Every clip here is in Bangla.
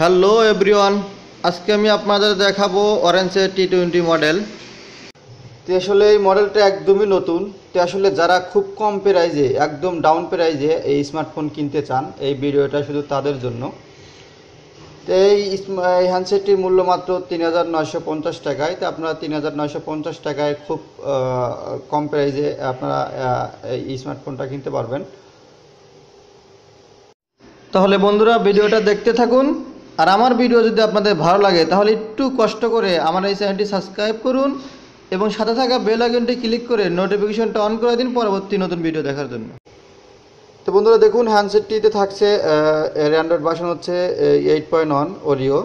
হ্যালো এভরিওয়ান, আজকে আমি আপনাদের দেখাবো অরেঞ্জের T20 মডেল। তো আসলে এই মডেলটা একদমই নতুন। তো আসলে যারা খুব কম প্রাইজে, একদম ডাউন প্রাইজে এই স্মার্টফোন কিনতে চান, এই ভিডিওটা শুধু তাদের জন্য। তো এই হ্যান্ডসেটটির মূল্য মাত্র ৩,৯৫০ টাকায়। তো আপনারা ৩,৯৫০ টাকায় খুব কম প্রাইজে আপনারা এই স্মার্টফোনটা কিনতে পারবেন। তাহলে বন্ধুরা ভিডিওটা দেখতে থাকুন। আর আমার ভিডিও যদি আপনাদের ভালো লাগে তাহলে একটু কষ্ট করে আমার এই চ্যানেলটি সাবস্ক্রাইব করুন এবং সাথে থাকা বেল আইকনটি ক্লিক করে নোটিফিকেশনটা অন করে দিন পরবর্তী নতুন ভিডিও দেখার জন্য। তো বন্ধুরা দেখুন, হ্যান্ডসেটটিতে থাকছে এর অ্যান্ড্রয়েড ভার্সন হচ্ছে 8.1 ওরিও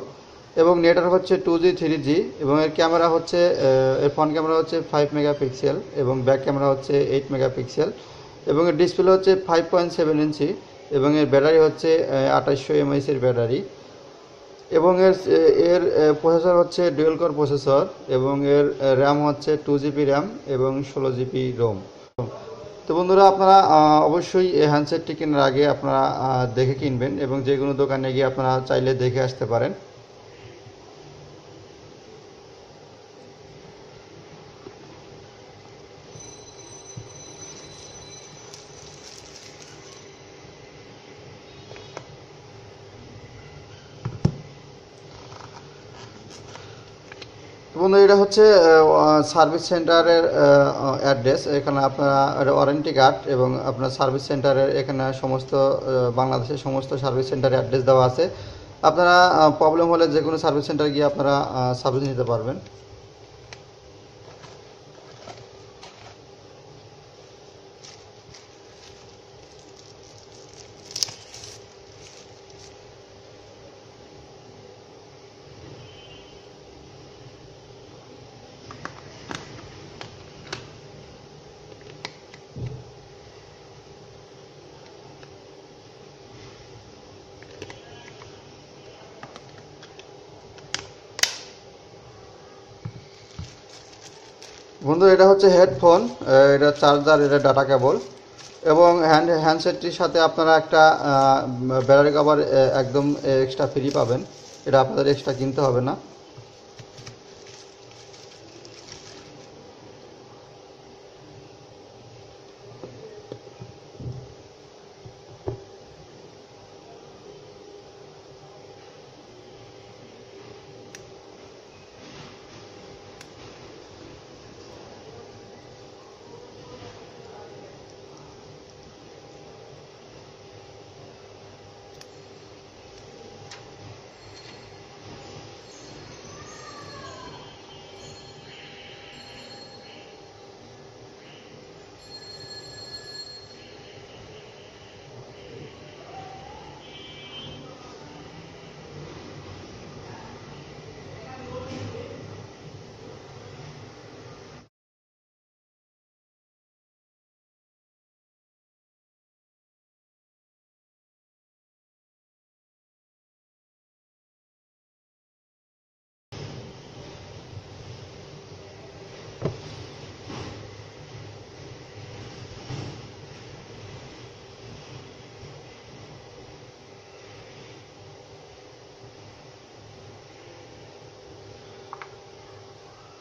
এবং নেটওয়ার্ক হচ্ছে 2G 3G এবং এর ক্যামেরা হচ্ছে এর ফ্রন্ট ক্যামেরা হচ্ছে 5 মেগাপিক্সেল এবং ব্যাক ক্যামেরা হচ্ছে 8 মেগাপিক্সেল এবং এর ডিসপ্লে হচ্ছে 5.7 ইঞ্চি এবং এর ব্যাটারি হচ্ছে 2800 mAh এর ব্যাটারি এবং এর প্রসেসর হচ্ছে ডুয়াল কোর প্রসেসর এবং এর র্যাম হচ্ছে 2GB র্যাম এবং 16GB রোম। তো বন্ধুরা আপনারা অবশ্যই এই হ্যান্ডসেটটি কেনার আগে আপনারা দেখে কিনবেন এবং যে কোনো দোকানে গিয়ে আপনারা চাইলে দেখে আসতে পারেন। বন্ধু এটা হচ্ছে সার্ভিস সেন্টারের অ্যাড্রেস। এখানে আপনারা ওয়ারেন্টি কার্ড এবং আপনার সার্ভিস সেন্টারের এখানে সমস্ত বাংলাদেশের সমস্ত সার্ভিস সেন্টারের অ্যাড্রেস দেওয়া আছে। আপনারা প্রবলেম হলে যে কোনো সার্ভিস সেন্টারে গিয়ে আপনারা সার্ভিস নিতে পারবেন। বন্ধু এটা হচ্ছে হেডফোন, এটা চার্জার, এটা ডাটা কেবল এবং হ্যান্ডসেটটির সাথে আপনারা একটা ব্যাটারি কভার একদম এক্সট্রা ফ্রি পাবেন। এটা আপনাদের এক্সট্রা কিনতে হবে না।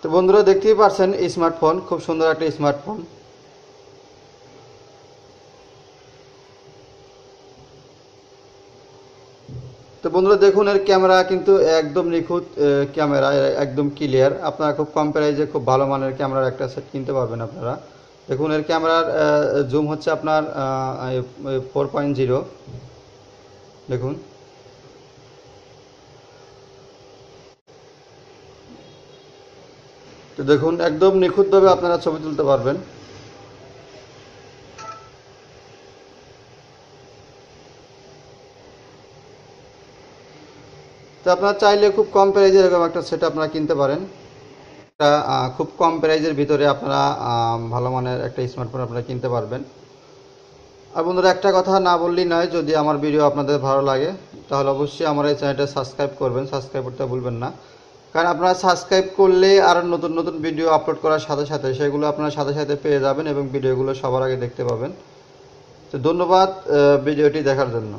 তো বন্ধুরা দেখতেই পারছেন স্মার্টফোন, খুব সুন্দর একটা স্মার্টফোন। তো বন্ধুরা দেখুন এর ক্যামেরা কিন্তু একদম নিখুঁত ক্যামেরা, একদম ক্লিয়ার। আপনারা খুব কম প্রাইসে খুব ভালো মানের ক্যামেরার একটা সেট কিনতে পারবেন আপনারা। দেখুন এর ক্যামেরার জুম হচ্ছে আপনার 4.0। দেখুন তো দেখুন একদম নিখুঁতভাবে আপনারা ছবি তুলতে পারবেন। তো আপনারা চাইলে খুব কম প্রাইজে এরকম একটা সেট আপনারা কিনতে পারেন। একটা খুব কম প্রাইজের ভিতরে আপনারা ভালো মানের একটা স্মার্টফোন আপনারা কিনতে পারবেন। আর বন্ধুরা একটা কথা না বললেই নয়, যদি আমার ভিডিও আপনাদের ভালো লাগে তাহলে অবশ্যই আমার এই চ্যানেলটা সাবস্ক্রাইব করবেন, সাবস্ক্রাইব করতে ভুলবেন না। কারণ আপনারা সাবস্ক্রাইব করলে আর নতুন নতুন ভিডিও আপলোড করার সাথে সাথে সেগুলো আপনারা সাথে সাথে পেয়ে যাবেন এবং ভিডিওগুলো সবার আগে দেখতে পাবেন। তো ধন্যবাদ ভিডিওটি দেখার জন্য।